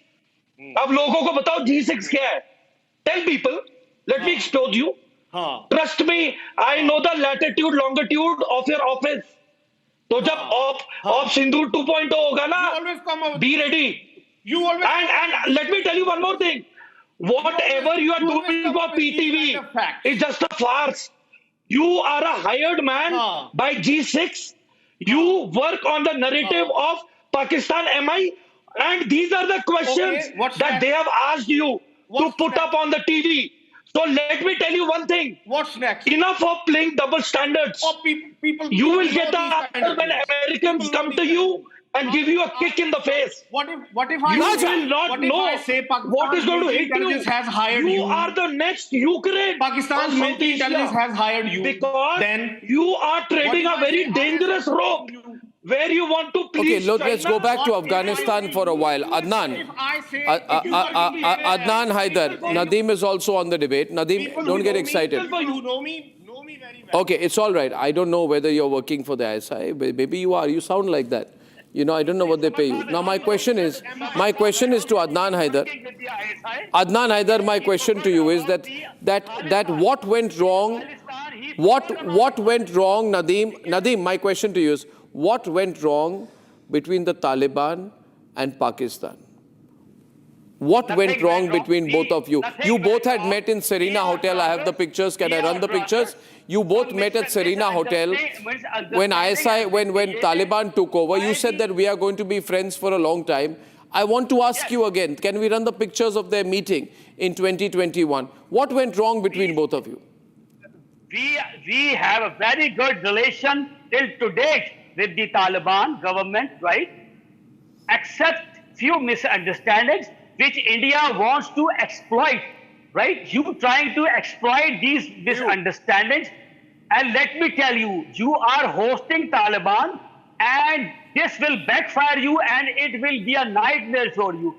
अब लोगों को बताओ G6 क्या है? Tell people. Let me expose you. Trust me, I know the latitude, longitude of your office. तो जब op Sindoor 2.0 होगा ना, be ready. And let me tell you one more thing. Whatever you are doing for PTV is just a farce. You are a hired man by G6. You work on the narrative of Pakistan MI, and these are the questions that they have asked you to put up on the TV. So let me tell you one thing. What's next? Enough of playing double standards. You will get the answer when Americans come to you and give you a kick in the face. What if I will not know what is going to hit you. Has hired you are the next Ukraine. Pakistan's military intelligence has hired you. Because then you are trading a very dangerous rope where you want to please let's go back to Afghanistan for a while. Adnan Haidar, Nadeem is also on the debate. Nadeem, don't get excited. You know me very well. Okay, it's all right. I don't know whether you're working for the ISI. Maybe you are. You sound like that. You know, I don't know what they pay you. Now, my question is to Adnan Haider. Adnan Haider, my question to you is that what went wrong? What went wrong, Nadeem? Nadeem, my question to you is, what went wrong between the Taliban and Pakistan? What went wrong between both of you? You both had met in Serena Hotel. I have the pictures. Can I run the pictures? You both met at Serena Hotel. When Taliban took over, you said that we are going to be friends for a long time. I want to ask you again, can we run the pictures of their meeting in 2021? What went wrong between both of you? We have a very good relation till to date with the Taliban government, right? Except few misunderstandings which India wants to exploit, right? You trying to exploit these misunderstandings. And let me tell you, you are hosting Taliban and this will backfire you and it will be a nightmare for you.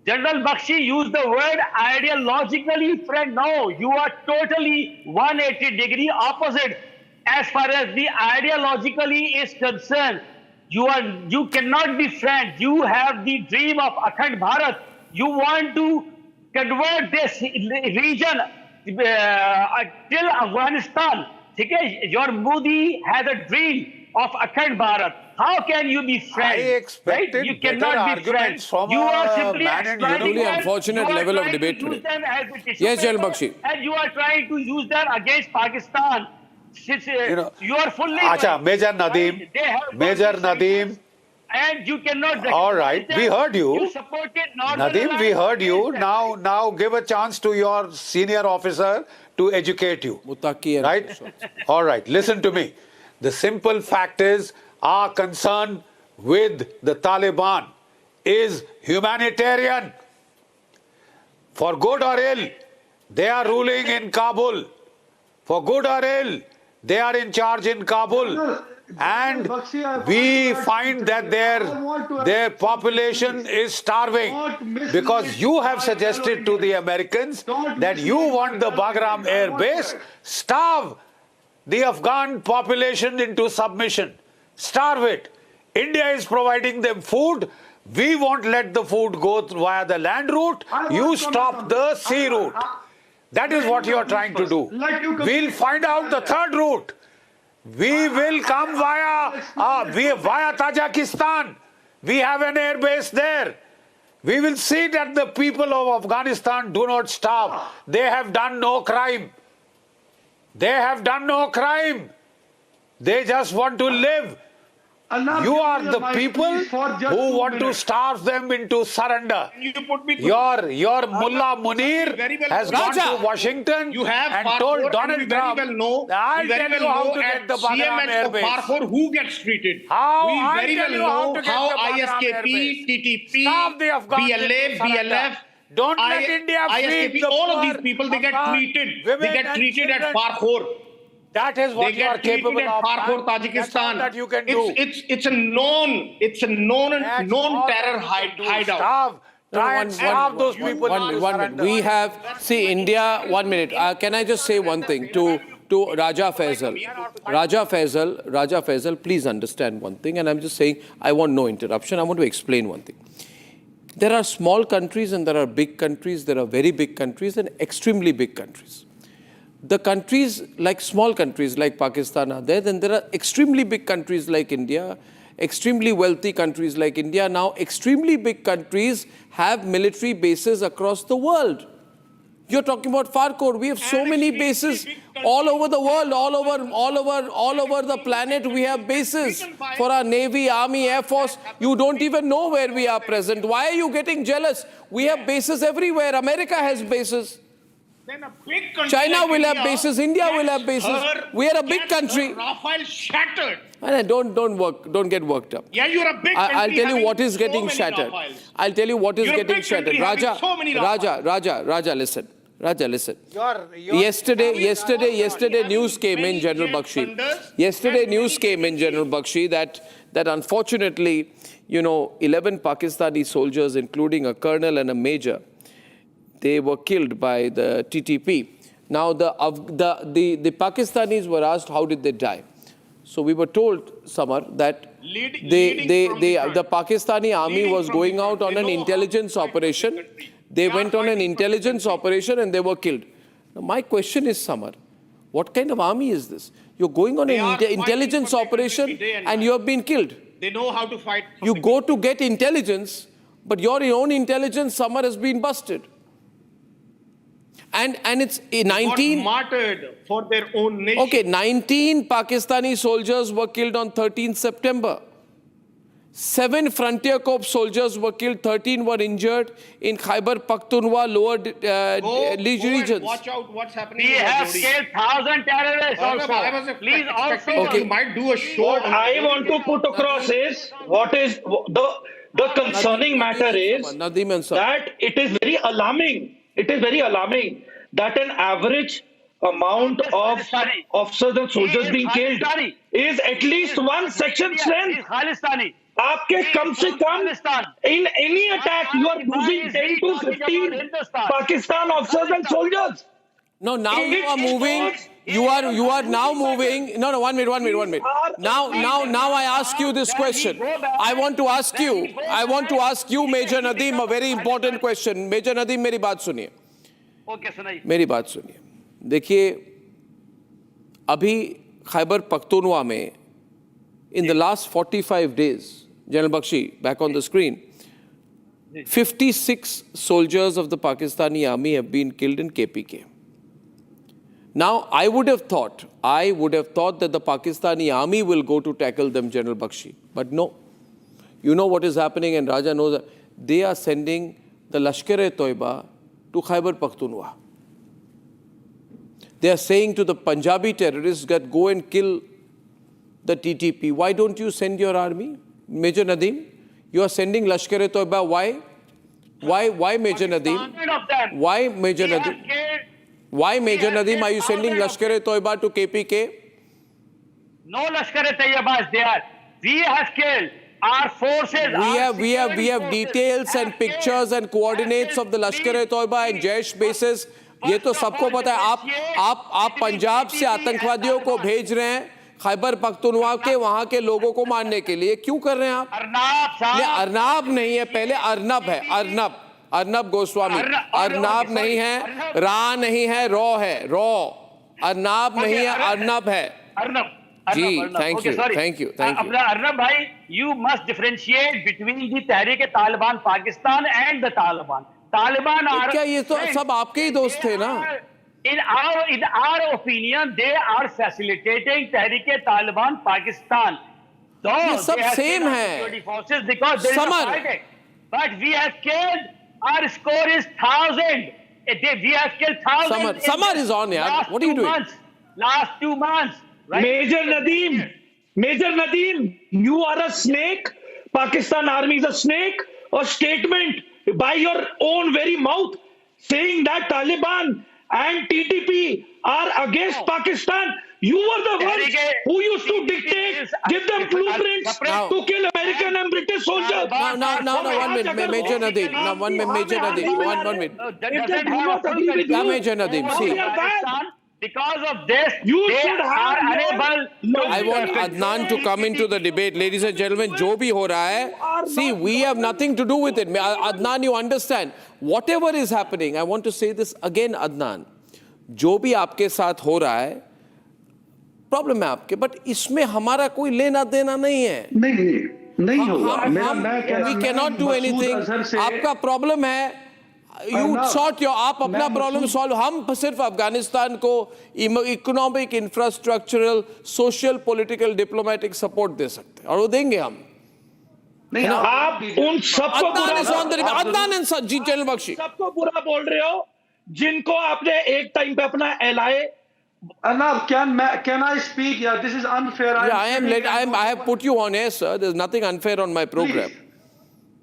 General Bakshi used the word ideologically friend. No, you are totally 180-degree opposite as far as the ideologically is concerned. You cannot be friends. You have the dream of Akhand Bharat. You want to convert this region till Afghanistan. Okay? Your Modi has a dream of Akhand Bharat. How can you be friends? I expected right? You cannot be friends. You are simply exploiting them. Unfortunate level of debate today. Yes, General Bakshi. And you are trying to use them against Pakistan. You are fully... Acha, Major Nadeem. Major Nadeem. And you cannot... All right, we heard you. You supported Nadeem, we heard you. Now give a chance to your senior officer to educate you. Muttaqi, right? All right, listen to me. The simple fact is, our concern with the Taliban is humanitarian. For good or ill, they are ruling in Kabul. For good or ill, they are in charge in Kabul. And we find that their population is starving because you have suggested to the Americans that you want the Bagram air base, starve the Afghan population into submission. Starve it. India is providing them food. We won't let the food go via the land route. You stop the sea route. That is what you are trying to do. We'll find out the third route. We will come via Tajikistan. We have an air base there. We will see that the people of Afghanistan do not starve. They have done no crime. They have done no crime. They just want to live. You are the people who want to starve them into surrender. Your Mullah Munir has gone to Washington and told Donald Trump, I'll tell you how to get the Bagram air base. Who gets treated? How? We very well know how ISKP, TTP, BLA, BLF, don't let India feed the all of these people, they get treated. They get treated at Farkhor. That is what you are capable of. Farkhor, Tajikistan. That you can do. It's a known terror hideout. Try and starve those people. One minute. We have, see, India, 1 minute. Can I just say one thing to Raja Faisal? Raja Faisal, please understand one thing. And I'm just saying, I want no interruption. I want to explain one thing. There are small countries and there are big countries. There are very big countries and extremely big countries. The countries, like small countries like Pakistan are there, then there are extremely big countries like India, extremely wealthy countries like India. Now, extremely big countries have military bases across the world. You're talking about Farkhor. We have so many bases all over the world, all over the planet. We have bases for our Navy, Army, Air Force. You don't even know where we are present. Why are you getting jealous? We have bases everywhere. America has bases. Then a big country China like will India have bases. India will have bases. We are a big country. Rafale shattered. Don't get worked up. Yeah, you're a big country. I'll tell you what is getting shattered. I'll tell you what is getting shattered. Raja, listen. Yesterday news came in, General Bakshi. Yesterday news came in, General Bakshi, that unfortunately, 11 Pakistani soldiers, including a colonel and a major, they were killed by the TTP. Now, the Pakistanis were asked, how did they die? So we were told, Samar, that the Pakistani army was going out on an intelligence operation. They went on an intelligence operation and they were killed. Now my question is, Samar, what kind of army is this? You're going on an intelligence operation and you have been killed. They know how to fight. You go to get intelligence, but your own intelligence, Samar, has been busted. And it's 19... martyred for their own nation. Okay, 19 Pakistani soldiers were killed on 13th September. 7 Frontier Corps soldiers were killed, 13 were injured in Khyber Pakhtunkhwa lower regions. Watch out what's happening. We have killed 1,000 terrorists also. Please also. You might do a show. What I want to put across is, what is the concerning matter is that it is very alarming. It is very alarming that an average amount of officers and soldiers being killed is at least one section strength. आपके कम से कम in any attack you are losing 10 to 15 Pakistan officers and soldiers. No, now you are moving. You are now moving. No, 1 minute. Now I ask you this question. I want to ask you, Major Nadeem, a very important question. Major Nadeem, मेरी बात सुनिए. Okay, सुनाइए. मेरी बात सुनिए. देखिए, अभी खैबर पख्तूनख्वा में, in the last 45 days, General Bakshi, back on the screen, 56 soldiers of the Pakistani army have been killed in KPK. Now, I would have thought that the Pakistani army will go to tackle them, General Bakshi. But no. You know what is happening, and Raja knows that they are sending the Lashkar-e-Toiba to Khyber Pakhtunkhwa. They are saying to the Punjabi terrorists that go and kill the TTP. Why don't you send your army? Major Nadeem, you are sending Lashkar-e-Toiba. Why? Why, Major Nadeem? Why, Major Nadeem? Why, Major Nadeem, are you sending Lashkar-e-Toiba to KPK? No Lashkar-e-Toiba is there. We have killed. Our forces. We have details and pictures and coordinates of the Lashkar-e-Toiba and Jaish bases. ये तो सबको पता है. आप पंजाब से आतंकवादियों को भेज रहे हैं खैबर पख्तूनख्वा के वहां के लोगों को मारने के लिए. क्यों कर रहे हैं आप? अर्नाब नहीं है, पहले अर्नब है. अर्नब गोस्वामी. अर्नाब नहीं है, रा नहीं है, रॉ है. अर्नाब नहीं है, अर्नब है. जी, thank you. Arnab bhai, you must differentiate between the Tehreek-e-Taliban Pakistan and the Taliban. Taliban are. क्या ये तो सब आपके ही दोस्त थे ना? In our opinion, they are facilitating Tehreek-e-Taliban Pakistan. ये सब सेम है. Because there is a fighting. But we have killed. Our score is 1,000. We have killed 1,000. Samar is on, yaar. What are you doing? Last 2 months. Right? Major Nadeem, you are a snake. Pakistan army is a snake. A statement by your own very mouth saying that Taliban and TTP are against Pakistan. You were the ones who used to dictate, give them blueprints to kill American and British soldiers. No, 1 minute, Major Nadeem. No, 1 minute, Major Nadeem. 1 minute. Major Nadeem, see. Because of this, they are unable. I want Adnan to come into the debate. Ladies and gentlemen, jo bhi ho raha hai, see, we have nothing to do with it. Adnan, you understand. Whatever is happening, I want to say this again, Adnan. जो भी आपके साथ हो रहा है, problem है आपके, but इसमें हमारा कोई लेना देना नहीं है. नहीं होगा. We cannot do anything. आपका प्रॉब्लम है, you sort your, आप अपना प्रॉब्लम सॉल्व. हम सिर्फ अफगानिस्तान को economic, infrastructural, social, political, diplomatic support दे सकते हैं और वो देंगे हम. नहीं, आप उन सबको बुरा बोल रहे हो जिनको आपने एक टाइम पे अपना ally. Arnab, can I speak? Yeah, this is unfair. I have put you on air, sir. There's nothing unfair on my program.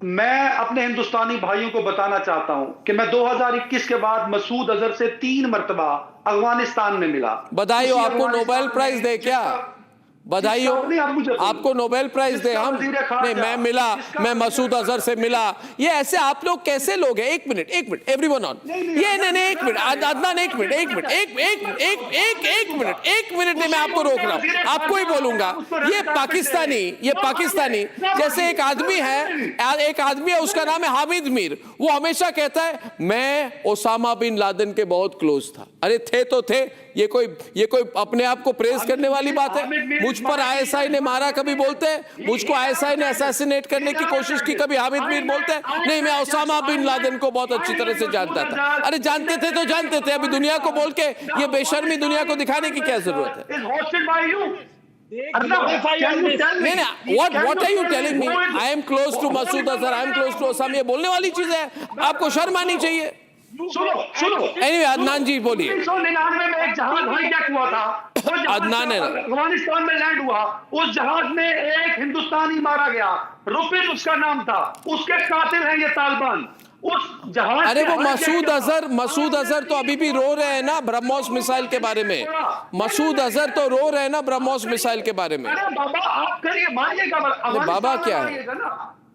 मैं अपने हिंदुस्तानी भाइयों को बताना चाहता हूं कि मैं 2021 के बाद मसूद अजहर से 3 मरतबा अफगानिस्तान में मिला. बधाई हो, आपको नोबेल प्राइज दे क्या? बधाई हो, आपको नोबेल प्राइज दे हम नहीं, मैं मिला, मैं मसूद अजहर से मिला। ये ऐसे आप लोग कैसे लोग हैं? एक मिनट एवरीवन ऑन, ये नहीं एक मिनट अदनान, एक मिनट नहीं, मैं आपको रोक रहा हूं, आपको ही बोलूंगा। ये पाकिस्तानी जैसे एक आदमी है, उसका नाम है हामिद मीर, वो हमेशा कहता है मैं ओसामा बिन लादेन के बहुत क्लोज था। अरे थे तो थे, ये कोई अपने आप को प्रेज करने वाली बात है? मुझ पर आईएसआई ने मारा कभी बोलते हैं? मुझको आईएसआई ने असैसिनेट करने की कोशिश की कभी हामिद मीर बोलते हैं? नहीं, मैं ओसामा बिन लादेन को बहुत अच्छी तरह से जानता था। अरे जानते थे तो जानते थे, अभी दुनिया को बोल के ये बेशर्मी दुनिया को दिखाने की क्या जरूरत है? What are you telling me? I am close to Masood Azhar, I am close to Osama, ये बोलने वाली चीज है? आपको शर्म आनी चाहिए। सुनो Anyway, अदनान जी बोलिए। 1999 में एक जहाज हाईजैक हुआ था, अदनान है, अफगानिस्तान में लैंड हुआ, उस जहाज में एक हिंदुस्तानी मारा गया, रुपिन उसका नाम था, उसके कातिल हैं ये तालिबान। उस जहाज अरे वो मसूद अजहर तो अभी भी रो रहे हैं ना ब्रह्मोस मिसाइल के बारे में। मसूद अजहर तो रो रहे हैं ना ब्रह्मोस मिसाइल के बारे में। अरे बाबा आप करिए, मानिएगा, बाबा क्या है?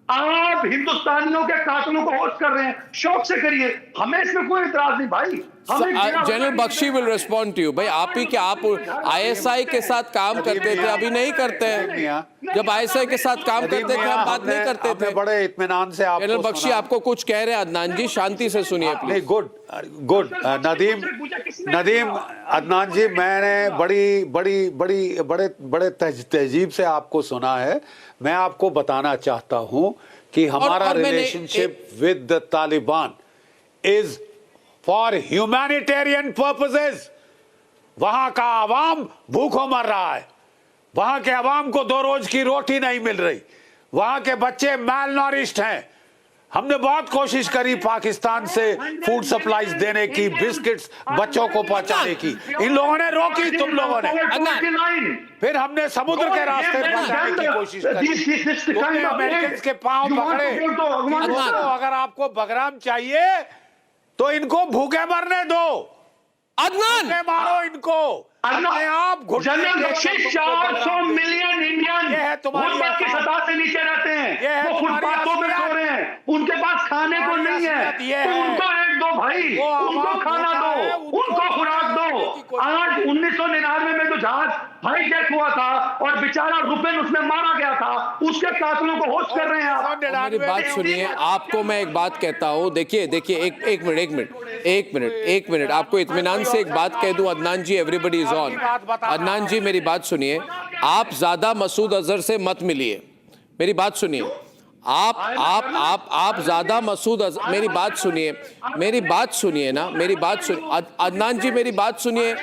आप हिंदुस्तानियों के कातलों को होस्ट कर रहे हैं, शौक से करिए, हमें इसमें कोई इतराज नहीं भाई। General Bakshi will respond to you. भाई आप ही क्या, आप आईएसआई के साथ काम करते थे, अभी नहीं करते हैं? जब आईएसआई के साथ काम करते थे हम बात नहीं करते थे। बड़े इत्मीनान से आप जनरल बख्शी आपको कुछ कह रहे हैं, अदनान जी शांति से सुनिए प्लीज। गुड नदीम अदनान जी, मैंने बड़े तहजीब से आपको सुना है। मैं आपको बताना चाहता हूं कि हमारा relationship with the Taliban is for humanitarian purposes. वहां का आवाम भूखों मर रहा है, वहां के आवाम को 2 रोज की रोटी नहीं मिल रही, वहां के बच्चे मैल नॉरिश्ड हैं। हमने बहुत कोशिश करी पाकिस्तान से फूड सप्लाईज देने की, बिस्किट्स बच्चों को पहुंचाने की, इन लोगों ने रोकी, तुम लोगों ने। फिर हमने समुद्र के रास्ते पहुंचाने की कोशिश करी, तुमने अमेरिकन के पांव पकड़े। अगर आपको बगराम चाहिए तो इनको भूखे मरने दो, अदनान मारो इनको। आप 400 मिलियन इंडियन गुर्बत की सतह से नीचे रहते हैं, वो फुटपाथों पे सो रहे हैं, उनके पास खाने को नहीं है, तो उनको एक दो भाई, उनको खाना दो, उनको खुराक दो। आज 1999 में जो जहाज हाईजैक हुआ था और बेचारा रुपिन उसमें मारा गया था, उसके कातलों को होस्ट कर रहे हैं आप। मेरी बात सुनिए, आपको मैं एक बात कहता हूँ, देखिए एक मिनट आपको इत्मीनान से एक बात कह दूं अदनान जी, एवरीबडी इज ऑन। अदनान जी मेरी बात सुनिए, आप ज्यादा मसूद अजहर से मत मिलिए, मेरी बात सुनिए। आप ज्यादा मसूद अजहर, मेरी बात सुनिए ना, मेरी बात सुनिए अदनान जी, मेरी बात सुनिए।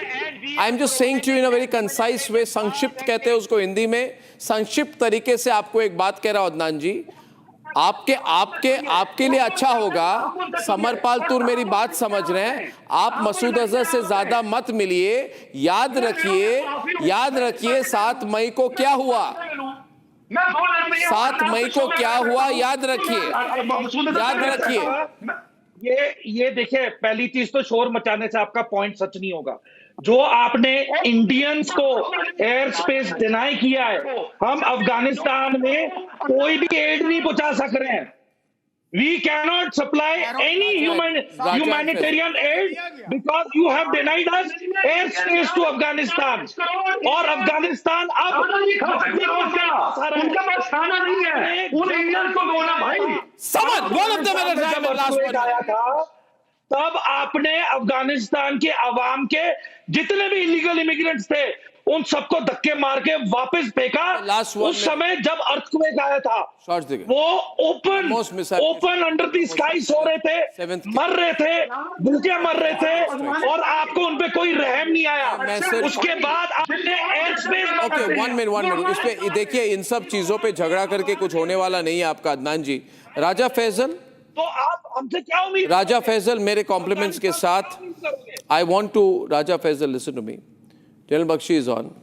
I am just saying to you in a very concise way, संक्षिप्त कहते हैं उसको हिंदी में, संक्षिप्त तरीके से आपको एक बात कह रहा हूं अदनान जी। आपके लिए अच्छा होगा, समरपाल तुर मेरी बात समझ रहे हैं, आप मसूद अजहर से ज्यादा मत मिलिए। याद रखिए 7 मई को क्या हुआ, 7 मई को क्या हुआ, याद रखिए। ये देखिए, पहली चीज तो शोर मचाने से आपका पॉइंट सच नहीं होगा। जो आपने इंडियंस को एयर स्पेस डिनाई किया है, हम अफगानिस्तान में कोई भी एड नहीं पहुंचा सक रहे हैं। We cannot supply any humanitarian aid because you have denied us air space to Afghanistan. और अफगानिस्तान अब उनके पास खाना नहीं है, उन इंडियंस को बोला भाई तब आपने अफगानिस्तान के अवाम के जितने भी इलीगल इमिग्रेंट्स थे उन सबको धक्के मार के वापस फेंका। उस समय जब अर्थक्वेक आया था, वो ओपन अंडर द स्काई सो रहे थे, मर रहे थे, भूखे मर रहे थे, और आपको उन पे कोई रहम नहीं आया। उसके बाद आपने एयर स्पेस। ओके, 1 मिनट इस पे देखिए, इन सब चीजों पे झगड़ा करके कुछ होने वाला नहीं है आपका अदनान जी। राजा फैजल, तो आप हमसे क्या उम्मीद? राजा फैजल, मेरे कॉम्प्लीमेंट्स के साथ, I want to, Raja Faisal listen to me, General Bakshi is on.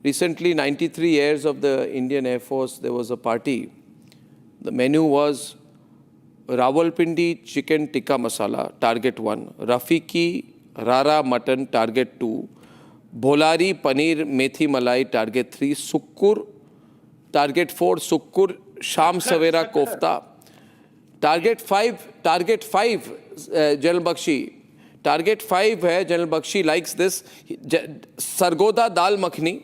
Recently, 93 years of the Indian Air Force, there was a party. The menu was Rawalpindi chicken tikka masala, target 1, Rafiki rara mutton, target 2, Bolari, Paneer, Methi Malai, Target 3, Sukkur, Target 4, Sukkur, Sham Savera Kofta, Target 5, General Bakshi. Target 5 hai, General Bakshi likes this, Sargoda Dal Makhni,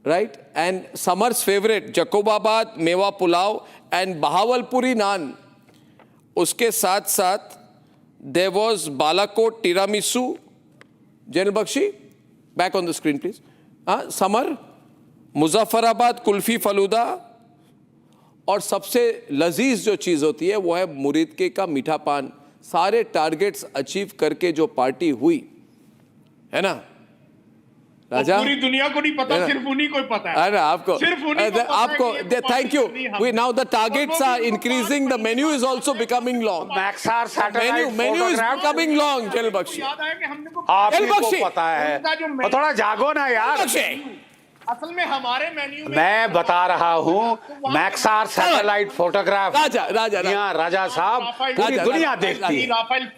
right? And Samar's favorite, Jacobabad, Mewa Pulao and Bahawalpuri Naan. Uske saath, there was Balakot Tiramisu. General Bakshi, back on the screen please. Samar, Muzaffarabad Kulfi Faluda. और सबसे लजीज जो चीज़ होती है वो है मुरीद के का मीठा पान. सारे टारगेट्स अचीव करके जो पार्टी हुई है ना राजा, पूरी दुनिया को नहीं पता, सिर्फ उन्हीं को पता है. अरे आपको, सिर्फ उन्हीं को आपको, thank you. We now the targets are increasing, the menu is also becoming long. Maxar satellite menu is becoming long. General Bakshi, आपको पता है, थोड़ा जागो ना यार. असल में हमारे मेन्यू में मैं बता रहा हूँ मैक्सार सैटेलाइट फोटोग्राफ. राजा साहब, पूरी दुनिया देखती है.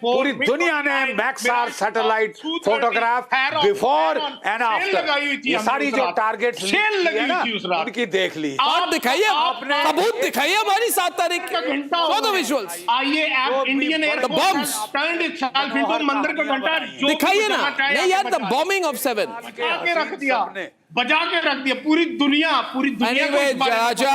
पूरी दुनिया ने Maxar satellite photograph before and after ये सारी जो टारगेट्स उनकी देख ली. आप दिखाइए, आपने सबूत दिखाइए हमारी 7 तारीख का घंटा. Show the visuals. आइए आप Indian air force turned itself into मंदिर का घंटा दिखाइए ना. नहीं यार, the bombing of 7 के रख दिया, बजा के रख दिया. पूरी दुनिया anyway, Raja,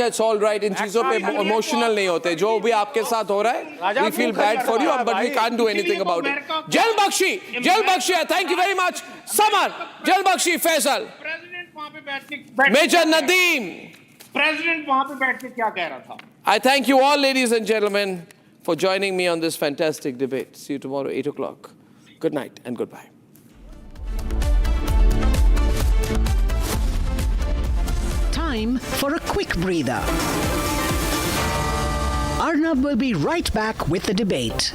it's all right. इन चीजों पे इमोशनल नहीं होते. जो भी आपके साथ हो रहा है, we feel bad for you, but we can't do anything about it. General Bakshi, thank you very much. Samar, General Bakshi, Faisal, Major Nadeem. President वहां पे बैठ के क्या कह रहा था? I thank you all, ladies and gentlemen, for joining me on this fantastic debate. See you tomorrow, 8 o'clock. Good night and goodbye. Time for a quick breather. Arnab will be right back with the debate.